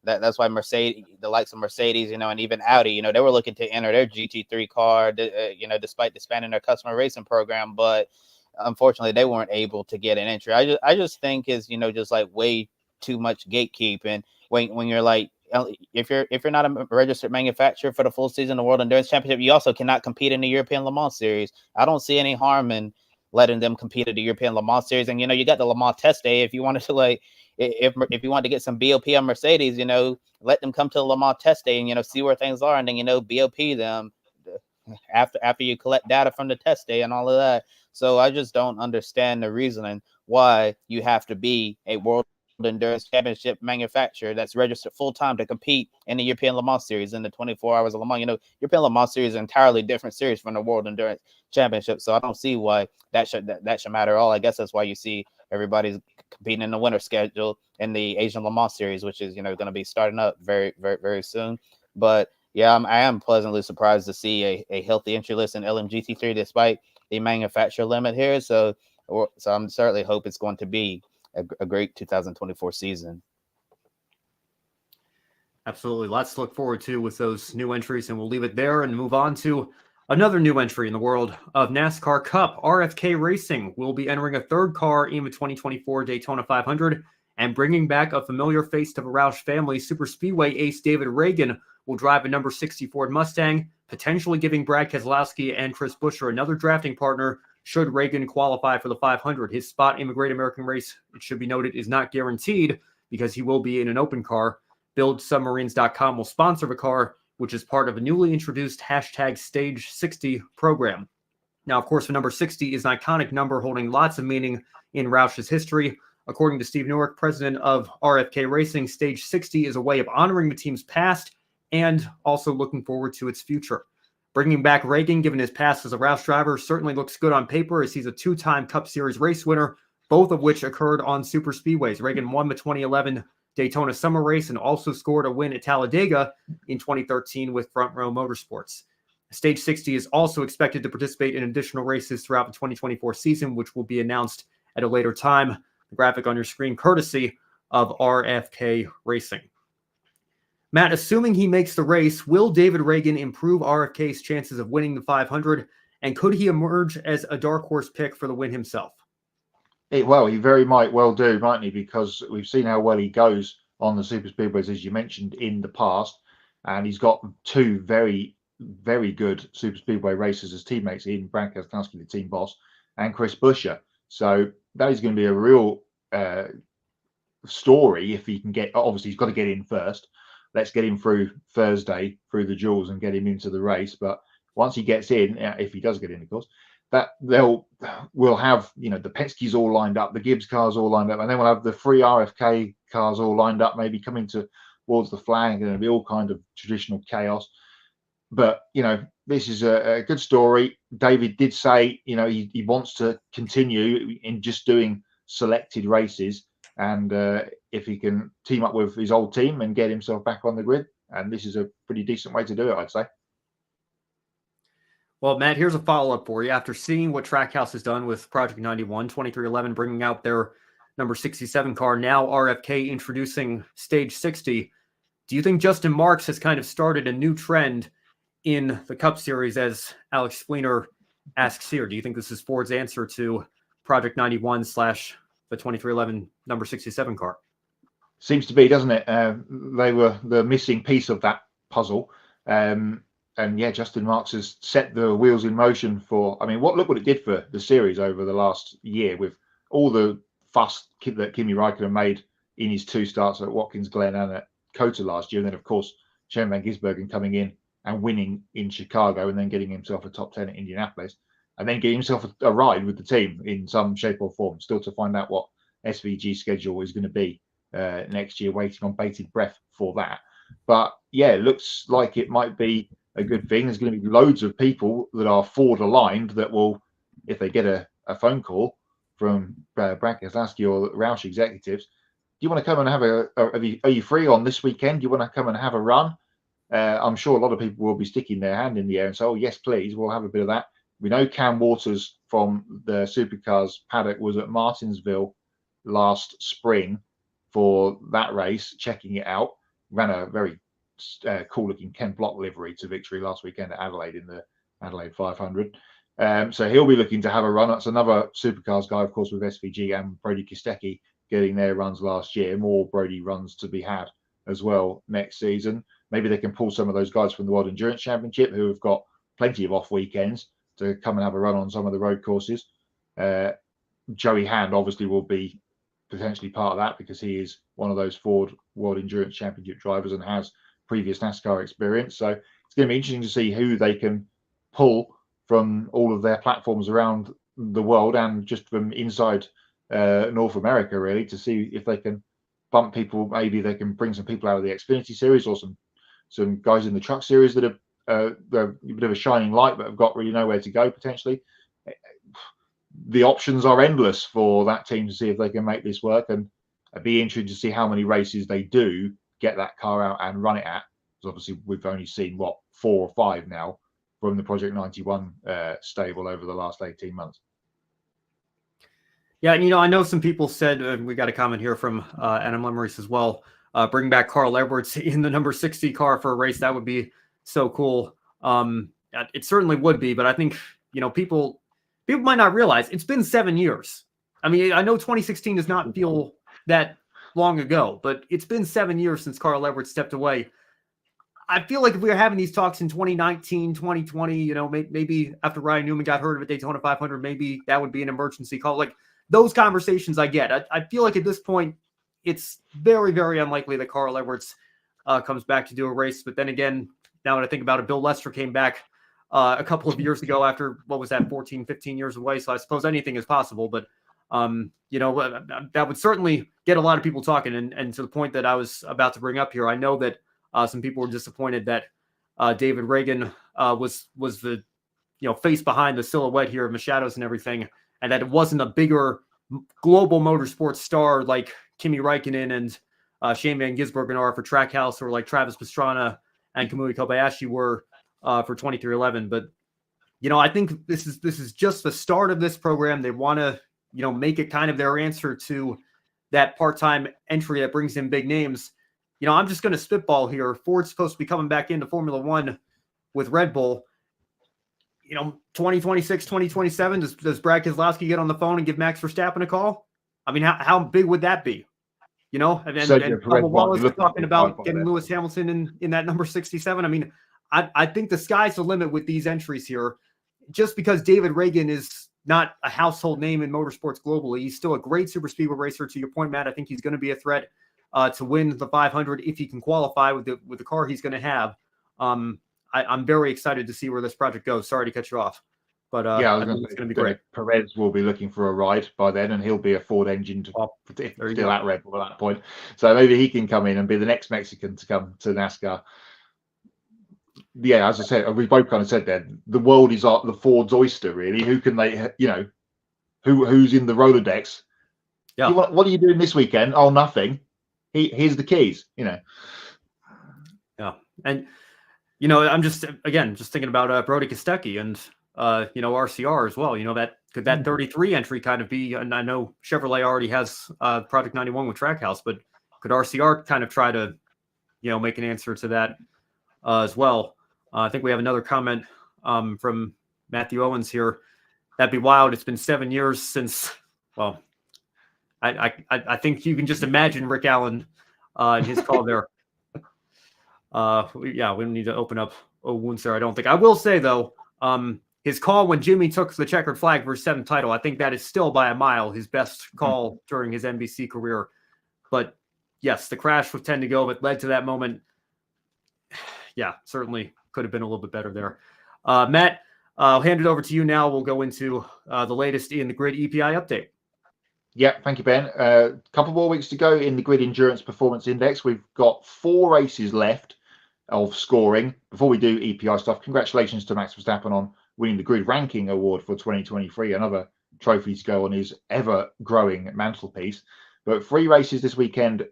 that's why Mercedes, the likes of Mercedes, and even Audi, they were looking to enter their GT3 car, despite disbanding their customer racing program. But unfortunately, they weren't able to get an entry. I just think is just like way too much gatekeeping when you're like, if you're not a registered manufacturer for the full season of the World Endurance Championship, you also cannot compete in the European Le Mans Series. I don't see any harm in letting them compete at the European Le Mans Series. And you got the Le Mans test day. If you wanted to if you wanted to get some BOP on Mercedes, let them come to the Le Mans test day and see where things are, and then BOP them after you collect data from the test day and all of that. So I just don't understand the reasoning why you have to be a World Endurance Championship manufacturer that's registered full-time to compete in the European Le Mans Series in the 24 hours of Le Mans. European Le Mans Series is an entirely different series from the World Endurance Championship, so I don't see why that should matter at all. I guess that's why you see everybody's competing in the winter schedule in the Asian Le Mans Series, which is going to be starting up very, very, very soon. But yeah, I am pleasantly surprised to see a healthy entry list in LMGT3 despite the manufacturer limit here. So I'm certainly hope it's going to be a great 2024 season. Absolutely. Lots to look forward to with those new entries, and we'll leave it there and move on to another new entry in the world of NASCAR Cup. RFK Racing will be entering a 3rd car in the 2024 Daytona 500 and bringing back a familiar face to the Roush family. Super Speedway ace David Ragan will drive a number 60 Ford Mustang, potentially giving Brad Keselowski and Chris Buescher another drafting partner should Ragan qualify for the 500. His spot in the Great American Race, it should be noted, is not guaranteed because he will be in an open car. BuildSubmarines.com will sponsor the car, which is part of a newly introduced hashtag Stage 60 program. Now, of course, the number 60 is an iconic number holding lots of meaning in Roush's history. According to Steve Newark, president of RFK Racing, Stage 60 is a way of honoring the team's past and also looking forward to its future. Bringing back Ragan, given his past as a Roush driver, certainly looks good on paper as he's a 2-time Cup Series race winner, both of which occurred on super speedways. Ragan won the 2011 Daytona Summer Race and also scored a win at Talladega in 2013 with Front Row Motorsports. Stage 60 is also expected to participate in additional races throughout the 2024 season, which will be announced at a later time. The graphic on your screen, courtesy of RFK Racing. Matt, assuming he makes the race, will David Ragan improve RFK's chances of winning the 500? And could he emerge as a dark horse pick for the win himself? Well, he very might well do, mightn't he? Because we've seen how well he goes on the super speedways, as you mentioned, in the past. And he's got two very, very good super speedway racers as teammates in Brad Keselowski, the team boss, and Chris Buescher. So that is going to be a real story if he can get, obviously he's got to get in first. Let's get him through Thursday, through the duels, and get him into the race. But once he gets in, if he does get in, of course, that we'll have, the Penske's all lined up, the Gibbs cars all lined up, and then we'll have the three RFK cars all lined up, maybe coming towards the flag, and it'll be all kind of traditional chaos. But this is a good story. David did say, he wants to continue in just doing selected races, and if he can team up with his old team and get himself back on the grid, and this is a pretty decent way to do it, I'd say. Well, Matt, here's a follow-up for you. After seeing what Trackhouse has done with Project 91, 2311 bringing out their number 67 car, now RFK introducing Stage 60, do you think Justin Marks has kind of started a new trend in the Cup Series, as Alex Fleener asks here? Do you think this is Ford's answer to Project 91 / the 2311 number 67 car? Seems to be, doesn't it? They were the missing piece of that puzzle. And yeah, Justin Marks has set the wheels in motion for, look what it did for the series over the last year, with all the fuss that Kimi Räikkönen made in his two starts at Watkins Glen and at COTA last year. And then, of course, Shane Van Gisbergen coming in and winning in Chicago, and then getting himself a top 10 at Indianapolis, and then getting himself a ride with the team in some shape or form. Still to find out what SVG's schedule is going to be next year, waiting on bated breath for that. But yeah, it looks like it might be a good thing. There's going to be loads of people that are Ford aligned that will, if they get a phone call from Brad Keselowski or Roush executives, do you want to come and have are you free on this weekend? Do you want to come and have a run? I'm sure a lot of people will be sticking their hand in the air and say, oh, yes, please, we'll have a bit of that. We know Cam Waters from the Supercars paddock was at Martinsville last spring for that race, checking it out. Ran a very cool-looking Ken Block livery to victory last weekend at Adelaide in the Adelaide 500. So he'll be looking to have a run. That's another Supercars guy, of course, with SVG and Brody Kostecki getting their runs last year. More Brody runs to be had as well next season. Maybe they can pull some of those guys from the World Endurance Championship who have got plenty of off weekends to come and have a run on some of the road courses. Joey Hand obviously will be potentially part of that, because he is one of those Ford World Endurance Championship drivers and has previous NASCAR experience. So it's going to be interesting to see who they can pull from all of their platforms around the world, and just from inside North America, really, to see if they can bump people. Maybe they can bring some people out of the Xfinity series, or some guys in the truck series that are a bit of a shining light but have got really nowhere to go potentially. The options are endless for that team to see if they can make this work, and it'd be interesting to see how many races they do get that car out and run it at. Because obviously we've only seen 4 or 5 now from the Project 91 stable over the last 18 months. Yeah, and I know some people said, we got a comment here from Adam Lemeris as well, bring back Carl Edwards in the number 60 car for a race. That would be so cool. It certainly would be, but I think, people might not realize it's been 7 years. I know 2016 does not feel that long ago, but it's been 7 years since Carl Edwards stepped away. I feel like if we were having these talks in 2019, 2020, maybe after Ryan Newman got hurt at Daytona 500, maybe that would be an emergency call. Like, those conversations I get. I feel like at this point, it's very, very unlikely that Carl Edwards comes back to do a race. But then again, now that I think about it, Bill Lester came back a couple of years ago after, 14, 15 years away. So I suppose anything is possible. But, that would certainly get a lot of people talking. And to the point that I was about to bring up here, I know that some people were disappointed that David Ragan was the face behind the silhouette here of Machado's and everything, and that it wasn't a bigger global motorsports star like Kimi Räikkönen and Shane Van Gisbergen are for Trackhouse, or like Travis Pastrana and Kamui Kobayashi were for 2311. But I think this is just the start of this program. They want to make it kind of their answer to that part-time entry that brings in big names. I'm just going to spitball here. Ford's supposed to be coming back into Formula One with Red Bull. 2026, 2027, does Brad Keselowski get on the phone and give Max Verstappen a call? I mean, how big would that be? And Bubba Wallace is talking about getting Lewis Hamilton in that number 67. I mean, I think the sky's the limit with these entries here. Just because David Ragan is not a household name in motorsports globally, he's still a great super speedway racer. To your point, Matt, I think he's going to be a threat to win the 500 if he can qualify with the car he's going to have. I'm very excited to see where this project goes. Sorry to cut you off, but I think it's going to be great. Perez will be looking for a ride by then, and he'll be a Ford engine still at Red Bull at that point. So maybe he can come in and be the next Mexican to come to NASCAR. Yeah, as I said, we both kind of said that the world is the Ford's oyster, really. Who can they, who's in the Rolodex? Yeah. What are you doing this weekend? Oh, nothing. Here's the keys, Yeah. And, I'm just thinking about Brody Kostecki and, RCR as well. Could that 33 entry kind of be, and I know Chevrolet already has Project 91 with Trackhouse, but could RCR kind of try to, make an answer to that as well? I think we have another comment from Matthew Owens here. That'd be wild. It's been 7 years since, well, I think you can just imagine Rick Allen in his call there. We don't need to open up wounds there, I don't think. I will say, though, his call when Jimmy took the checkered flag for his 7th title, I think that is still by a mile his best call during his NBC career. But, yes, the crash with 10 to go, but led to that moment. Yeah, certainly could have been a little bit better there. Matt, I'll hand it over to you now. We'll go into the latest in the Grid EPI update. Yeah, thank you, Ben. A couple more weeks to go in the Grid Endurance Performance Index. We've got 4 races left of scoring. Before we do EPI stuff, congratulations to Max Verstappen on winning the Grid Ranking Award for 2023, another trophy to go on his ever-growing mantelpiece. But 3 races this weekend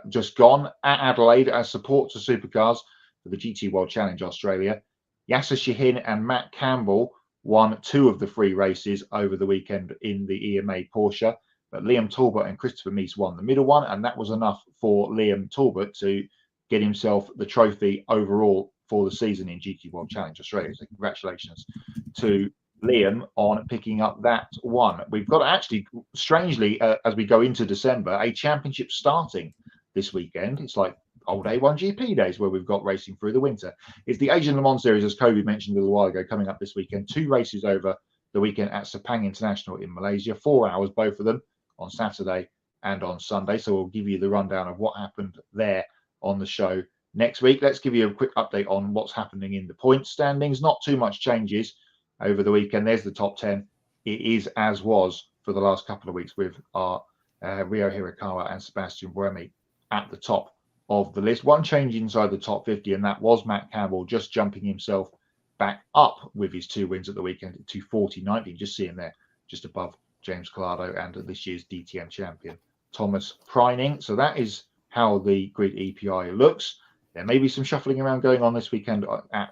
just gone at Adelaide as support to supercars for the GT World Challenge Australia. Yasser Shahin and Matt Campbell won 2 of the 3 races over the weekend in the EMA Porsche. But Liam Talbot and Christopher Meese won the middle one, and that was enough for Liam Talbot to get himself the trophy overall for the season in GT World Challenge Australia. So congratulations to Liam on picking up that one. We've got actually, strangely, as we go into December, a championship starting this weekend. It's like old A1GP days where we've got racing through the winter. It's the Asian Le Mans Series, as Kobe mentioned a little while ago, coming up this weekend. 2 races over the weekend at Sepang International in Malaysia. 4 hours, both of them, on Saturday and on Sunday. So we'll give you the rundown of what happened there on the show next week. Let's give you a quick update on what's happening in the points standings. Not too much changes over the weekend. There's the top 10. It is as was for the last couple of weeks with our Rio Hirakawa and Sebastian Buemi at the top of the list. One change inside the top 50, and that was Matt Campbell just jumping himself back up with his 2 wins at the weekend to 49th. You can just see him there, just above James Collado and this year's DTM champion Thomas Preining. So that is how the Grid EPI looks. There may be some shuffling around going on this weekend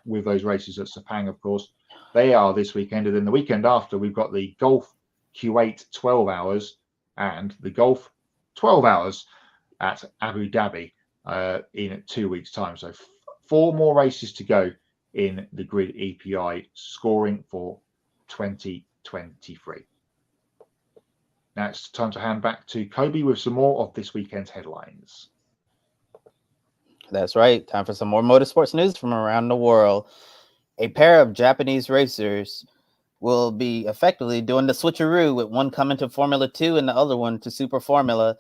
with those races at Sepang, of course. They are this weekend, and then the weekend after, we've got the Golf Q8 12 hours and the Golf 12 hours at Abu Dhabi in 2 weeks' time. So 4 more races to go in the Grid EPI scoring for 2023. Now it's time to hand back to Kobe with some more of this weekend's headlines. That's right. Time for some more motorsports news from around the world. A pair of Japanese racers will be effectively doing the switcheroo, with one coming to Formula 2 and the other one to Super Formula.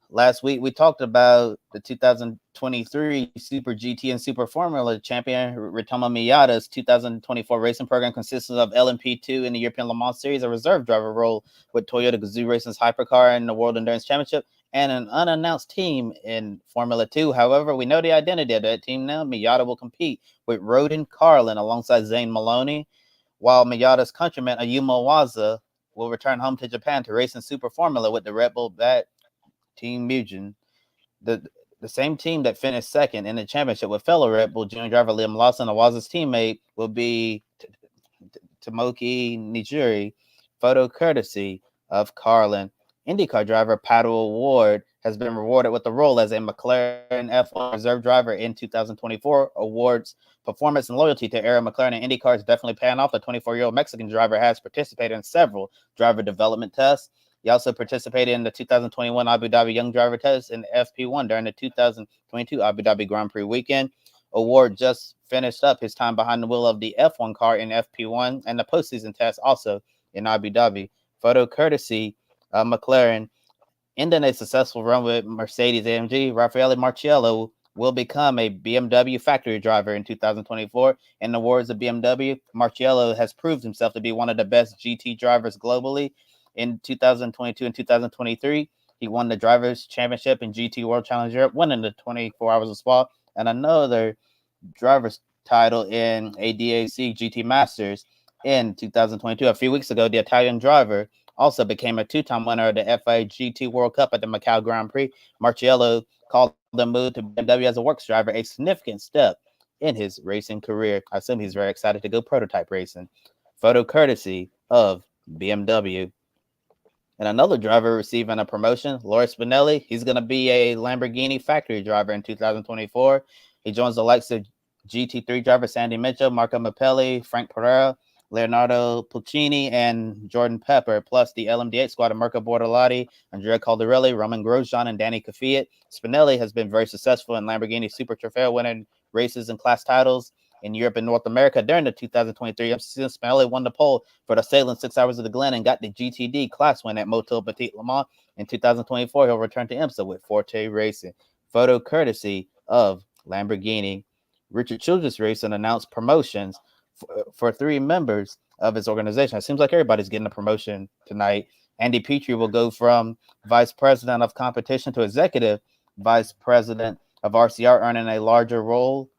Last week, we talked about the 2023 Super GT and Super Formula champion, Ritomo Miyata's 2024 racing program consists of LMP2 in the European Le Mans Series, a reserve driver role with Toyota Gazoo Racing's Hypercar in the World Endurance Championship, and an unannounced team in Formula 2. However, we know the identity of that team now. Miyata will compete with Roden Carlin alongside Zane Maloney, while Miyata's countryman Ayumu Waza will return home to Japan to race in Super Formula with the Red Bull Team Mugen. The the same team that finished second in the championship with fellow Red Bull junior driver Liam Lawson. Awaza's teammate will be Tomoki Nijiri, photo courtesy of Carlin. IndyCar driver Paddle Ward has been rewarded with the role as a McLaren F1 reserve driver in 2024. Awards performance and loyalty to Aaron McLaren and IndyCar is definitely paying off. The 24-year-old Mexican driver has participated in several driver development tests. He also participated in the 2021 Abu Dhabi Young Driver Test in FP1 during the 2022 Abu Dhabi Grand Prix weekend. Award just finished up his time behind the wheel of the F1 car in FP1 and the postseason test also in Abu Dhabi. Photo courtesy of McLaren. Ending a successful run with Mercedes-AMG, Raffaele Marciello will become a BMW factory driver in 2024. In the words of BMW, Marciello has proved himself to be one of the best GT drivers globally. In 2022 and 2023, he won the Drivers' Championship in GT World Challenge Europe, winning the 24 Hours of Spa, and another driver's title in a DAC GT Masters in 2022. A few weeks ago, the Italian driver also became a two-time winner of the FIA GT World Cup at the Macau Grand Prix. Marciello called the move to BMW as a works driver a significant step in his racing career. I assume he's very excited to go prototype racing. Photo courtesy of BMW. And another driver receiving a promotion, Laura Spinelli. He's going to be a Lamborghini factory driver in 2024. He joins the likes of GT3 driver Sandy Mitchell, Marco Mappelli, Frank Pereira, Leonardo Puccini, and Jordan Pepper, plus the LMD8 squad of Mirko Bortolotti, Andrea Caldarelli, Roman Grosjean, and Danny Kvyat. Spinelli has been very successful in Lamborghini Super Trofeo, winning races and class titles in Europe and North America. During the 2023 season, Spinelli won the pole for the Salem 6 Hours of the Glen and got the GTD class win at Motul Petit Le Mans. In 2024, he'll return to IMSA with Forte Racing. Photo courtesy of Lamborghini. Richard Childress Racing announced promotions for 3 members of his organization. It seems like everybody's getting a promotion tonight. Andy Petrie will go from vice president of competition to executive vice president of RCR, earning a larger role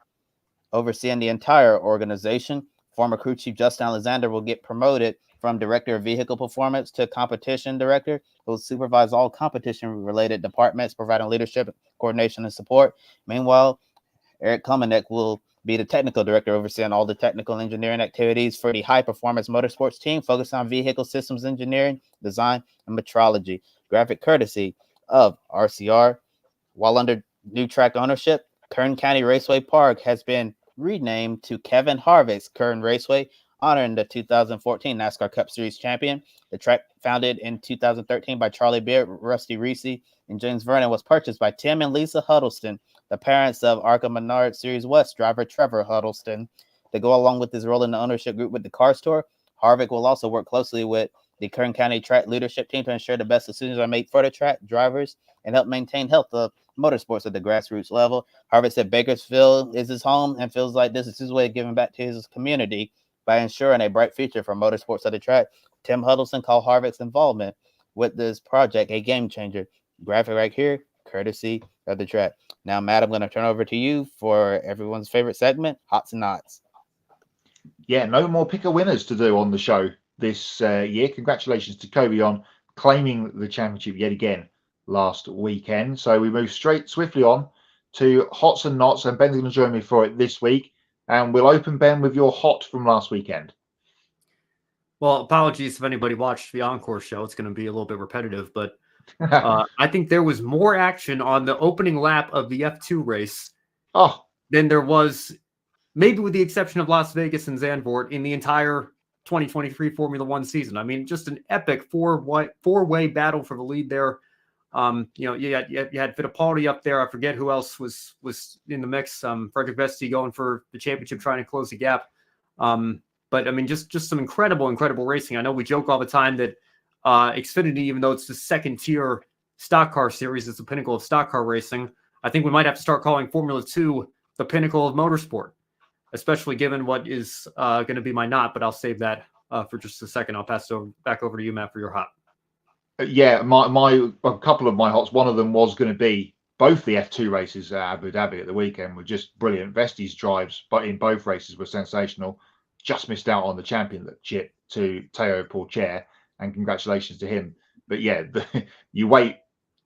overseeing the entire organization. Former crew chief Justin Alexander will get promoted from director of vehicle performance to competition director, who will supervise all competition-related departments, providing leadership, coordination, and support. Meanwhile, Eric Komanek will be the technical director, overseeing all the technical engineering activities for the high-performance motorsports team, focused on vehicle systems engineering, design, and metrology. Graphic courtesy of RCR. While under new track ownership, Kern County Raceway Park has been renamed to Kevin Harvick's Kern Raceway, honoring the 2014 NASCAR Cup Series champion. The track, founded in 2013 by Charlie Beard, Rusty Reese, and James Vernon, was purchased by Tim and Lisa Huddleston, the parents of ARCA Menard Series West driver Trevor Huddleston. To go along with his role in the ownership group with the Car Store, Harvick will also work closely with the Kern County track leadership team to ensure the best decisions are made for the track drivers and help maintain health of motorsports at the grassroots level. Harvick said Bakersfield is his home and feels like this is his way of giving back to his community by ensuring a bright future for motorsports at the track. Tim Huddleston called Harvick's involvement with this project a game changer. Graphic right here, courtesy of the track. Now, Matt, I'm going to turn over to you for everyone's favorite segment, Hots and Knots. Yeah, no more picker winners to do on the show this year. Congratulations to Kobe on claiming the championship yet again last weekend. So we move swiftly on to Hots and Knots, and Ben's going to join me for it this week. And we'll open, Ben, with your hot from last weekend. Well, apologies if anybody watched the Encore show. It's going to be a little bit repetitive, but I think there was more action on the opening lap of the F2 race than there was, maybe with the exception of Las Vegas and Zandvoort, in the entire 2023 Formula One season. I mean, just an epic four-way battle for the lead there. You had Fittipaldi up there. I forget who else was in the mix. Frederick Vesti going for the championship, trying to close the gap. But I mean, just some incredible racing. I know we joke all the time that Xfinity, even though it's the second tier stock car series, it's the pinnacle of stock car racing. I think we might have to start calling Formula 2 the pinnacle of motorsport, especially given what is going to be my not, but I'll save that for just a second. I'll pass it back over to you, Matt, for your hot. Yeah, a couple of my hots. One of them was going to be both the F2 races at Abu Dhabi at the weekend were just brilliant. Vesti's drives, but in both races were sensational. Just missed out on the championship to Teo Pourchaire, and congratulations to him. But yeah, you wait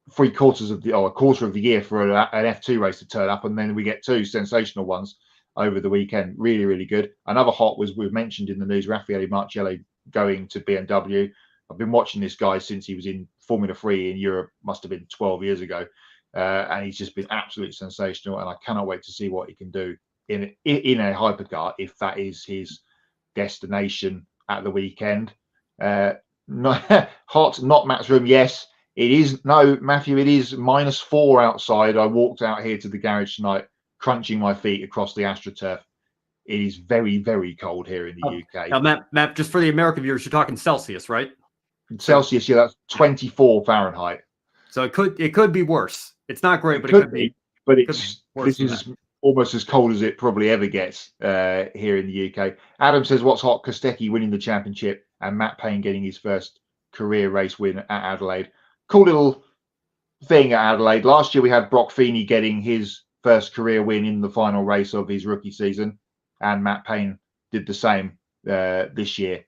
a quarter of the year for an F2 race to turn up, and then we get 2 sensational ones over the weekend. Really, really good. Another hot was, we've mentioned in the news, Raffaele Marciello going to BMW. I've been watching this guy since he was in Formula 3 in Europe, must have been 12 years ago, and he's just been absolutely sensational, and I cannot wait to see what he can do in a hypercar, if that is his destination at the weekend. Hot, not Matt's room. Yes, it is. No, Matthew, it is -4 outside. I walked out here to the garage tonight, crunching my feet across the AstroTurf. It is very, very cold here in the UK. Now, Matt, just for the American viewers, you're talking Celsius, right? Celsius, yeah, that's 24 Fahrenheit. So it could be worse. It's not great, but it could be. But this is almost as cold as it probably ever gets here in the UK. Adam says, what's hot? Kostecki winning the championship and Matt Payne getting his first career race win at Adelaide. Cool little thing at Adelaide. Last year we had Brock Feeney getting his first career win in the final race of his rookie season, and Matt Payne did the same this year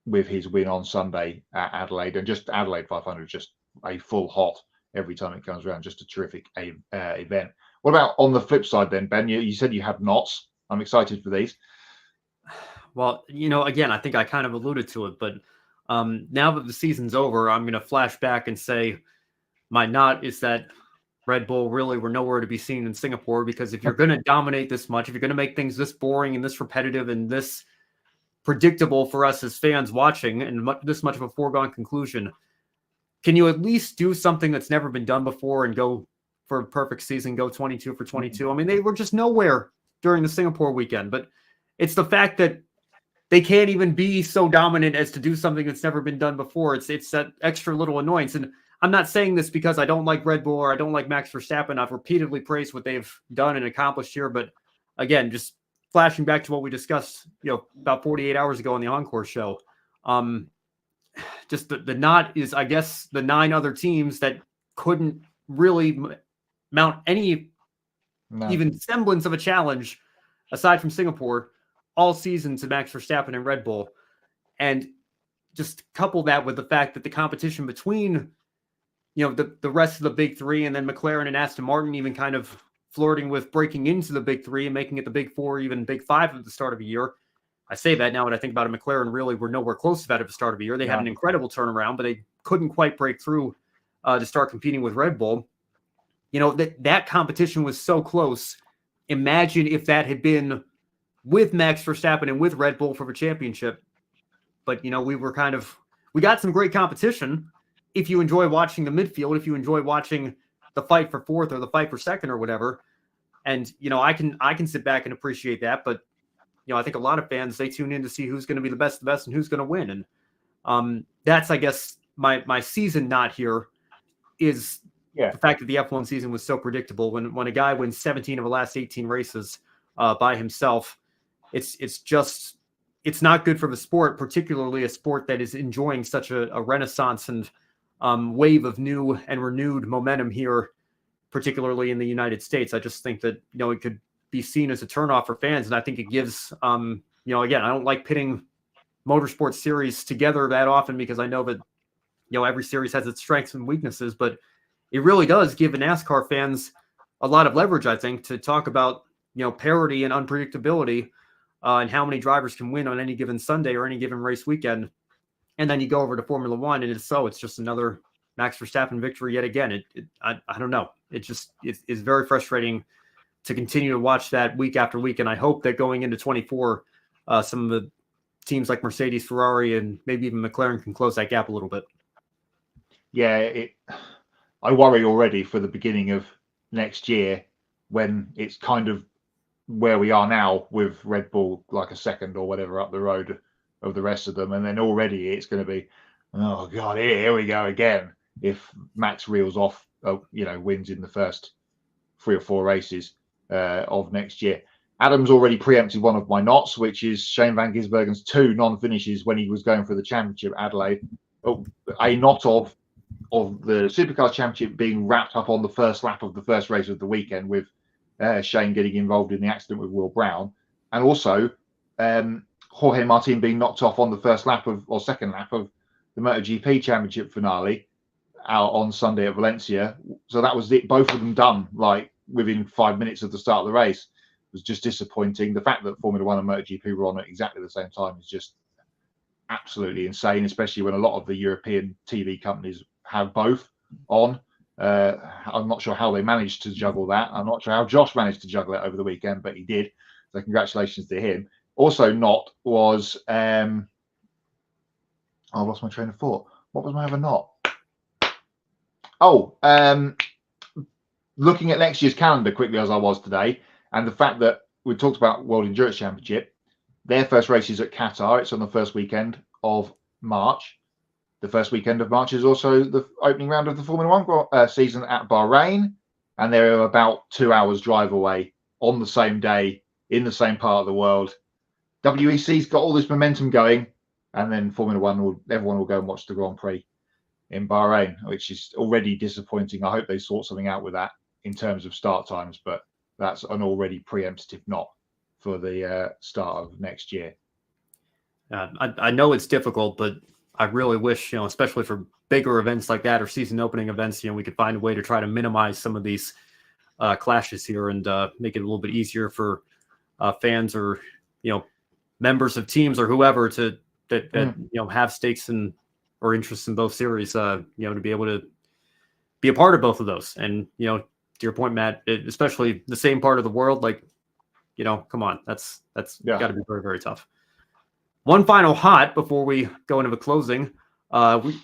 with his win on Sunday at Adelaide. And just Adelaide 500, just a full hot every time it comes around. Just a terrific event. What about on the flip side then, Ben? You said you had knots. I'm excited for these. Well, again, I think I kind of alluded to it, but now that the season's over, I'm going to flash back and say my knot is that Red Bull really were nowhere to be seen in Singapore, because if you're going to dominate this much, if you're going to make things this boring and this repetitive and this predictable for us as fans watching, and this much of a foregone conclusion, can you at least do something that's never been done before and go for a perfect season, go 22 for 22? I mean, they were just nowhere during the Singapore weekend, but it's the fact that they can't even be so dominant as to do something that's never been done before. It's that extra little annoyance. And I'm not saying this because I don't like Red Bull or I don't like Max Verstappen. I've repeatedly praised what they've done and accomplished here. But again, just flashing back to what we discussed, about 48 hours ago on the Encore show. Just the knot is, I guess, the 9 other teams that couldn't really mount any even semblance of a challenge aside from Singapore all season to Max Verstappen and Red Bull. And just couple that with the fact that the competition between, the rest of the big 3, and then McLaren and Aston Martin even kind of flirting with breaking into the big 3 and making it the big 4, even big 5 at the start of the year. I say that now when I think about it, McLaren really were nowhere close to that at the start of the year. They had an incredible turnaround, but they couldn't quite break through to start competing with Red Bull. That competition was so close. Imagine if that had been with Max Verstappen and with Red Bull for the championship. But, we got some great competition. If you enjoy watching the midfield, if you enjoy watching the fight for 4th or the fight for 2nd or whatever. And, I can sit back and appreciate that. But, I think a lot of fans, they tune in to see who's going to be the best and who's going to win. And that's, I guess, my season knot here is the fact that the F1 season was so predictable. When a guy wins 17 of the last 18 races by himself, it's not good for the sport, particularly a sport that is enjoying such a renaissance and wave of new and renewed momentum here, particularly in the United States. I just think that, it could be seen as a turnoff for fans. And I think it gives, again, I don't like pitting motorsport series together that often, because I know that, every series has its strengths and weaknesses, but it really does give the NASCAR fans a lot of leverage, I think, to talk about, parity and unpredictability and how many drivers can win on any given Sunday or any given race weekend. And then you go over to Formula One, and it's just another Max Verstappen victory yet again. I don't know. It's very frustrating to continue to watch that week after week. And I hope that going into 24, some of the teams like Mercedes, Ferrari, and maybe even McLaren can close that gap a little bit. Yeah, I worry already for the beginning of next year, when it's kind of where we are now with Red Bull, like a second or whatever up the road of the rest of them. And then already it's going to be, oh God, here we go again. If Max reels off, wins in the first 3 or 4 races of next year. Adam's already preempted one of my knots, which is Shane Van Gisbergen's 2 non-finishes when he was going for the championship at Adelaide. A knot of the Supercars Championship being wrapped up on the first lap of the first race of the weekend, with Shane getting involved in the accident with Will Brown, and also Jorge Martin being knocked off on the first lap or second lap of the MotoGP Championship finale, out on Sunday at Valencia. So that was it. Both of them done like within 5 minutes of the start of the race. It was just disappointing. The fact that Formula One and MotoGP were on at exactly the same time is just absolutely insane, especially when a lot of the European TV companies have both on. I'm not sure how they managed to juggle that. I'm not sure how Josh managed to juggle it over the weekend, but he did. So congratulations to him. Also not was I lost my train of thought. What was my other not? Looking at next year's calendar quickly as I was today, and the fact that we talked about World Endurance Championship, their first race is at Qatar. It's on the first weekend of March. The first weekend of March is also the opening round of the Formula One season at Bahrain, and they're about 2 hours drive away on the same day in the same part of the world. WEC's got all this momentum going, and then Formula One everyone will go and watch the Grand Prix in Bahrain, which is already disappointing. I hope they sort something out with that in terms of start times, but that's an already preemptive not for the start of next year. I know it's difficult, but I really wish, especially for bigger events like that or season opening events, we could find a way to try to minimize some of these clashes here and make it a little bit easier for fans or, members of teams or whoever to have stakes in or interests in both series, to be able to be a part of both of those. And, to your point, Matt, especially the same part of the world, come on, that's got to be very, very tough. One final hot before we go into the closing,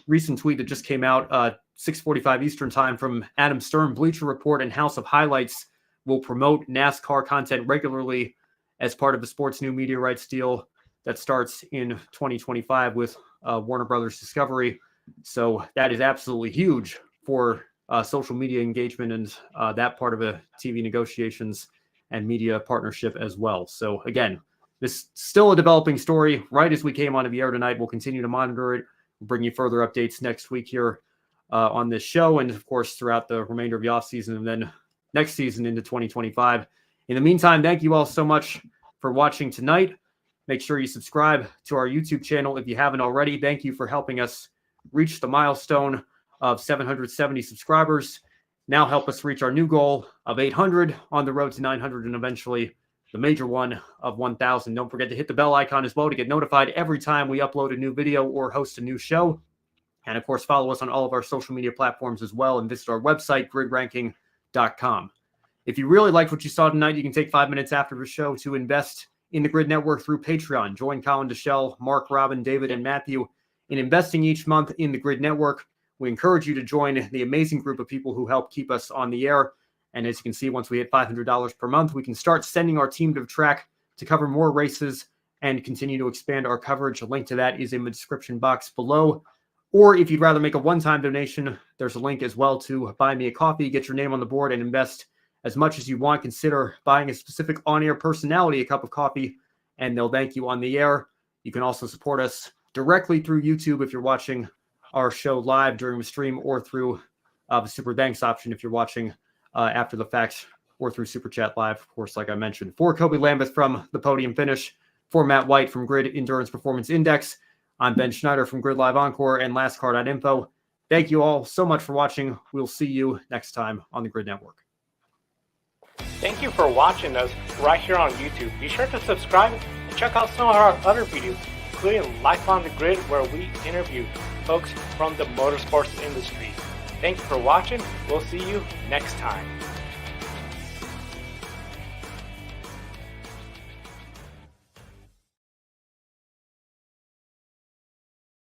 recent tweet that just came out, 6:45 Eastern time from Adam Stern. Bleacher Report and House of Highlights will promote NASCAR content regularly as part of the sports new media rights deal that starts in 2025 with Warner Brothers Discovery. So that is absolutely huge for social media engagement and that part of a TV negotiations and media partnership as well. So again, this is still a developing story. Right as we came onto the air tonight, we'll continue to monitor it. We'll bring you further updates next week here on this show, and of course throughout the remainder of the offseason and then next season into 2025. In the meantime, thank you all so much for watching tonight. Make sure you subscribe to our YouTube channel if you haven't already. Thank you for helping us reach the milestone of 770 subscribers. Now help us reach our new goal of 800, on the road to 900, and eventually the major one of 1,000. Don't forget to hit the bell icon as well to get notified every time we upload a new video or host a new show. And of course, follow us on all of our social media platforms as well, and visit our website, gridranking.com. If you really liked what you saw tonight, you can take 5 minutes after the show to invest in the Grid Network through Patreon. Join Colin Deschelle, Mark, Robin, David, and Matthew in investing each month in the Grid Network. We encourage you to join the amazing group of people who help keep us on the air. And as you can see, once we hit $500 per month, we can start sending our team to the track to cover more races and continue to expand our coverage. A link to that is in the description box below. Or if you'd rather make a one-time donation, there's a link as well to buy me a coffee, get your name on the board, and invest as much as you want. Consider buying a specific on-air personality a cup of coffee, and they'll thank you on the air. You can also support us directly through YouTube if you're watching our show live during the stream, or through the Super Thanks option if you're watching after the fact, or through Super Chat Live, of course, like I mentioned. For Kobe Lambeth from The Podium Finish, for Matt White from Grid Endurance Performance Index, I'm Ben Schneider from Grid Live Encore and LastCar.info. Thank you all so much for watching. We'll see you next time on the Grid Network. Thank you for watching us right here on YouTube. Be sure to subscribe and check out some of our other videos, including Life on the Grid, where we interview folks from the motorsports industry. Thank you for watching. We'll see you next time.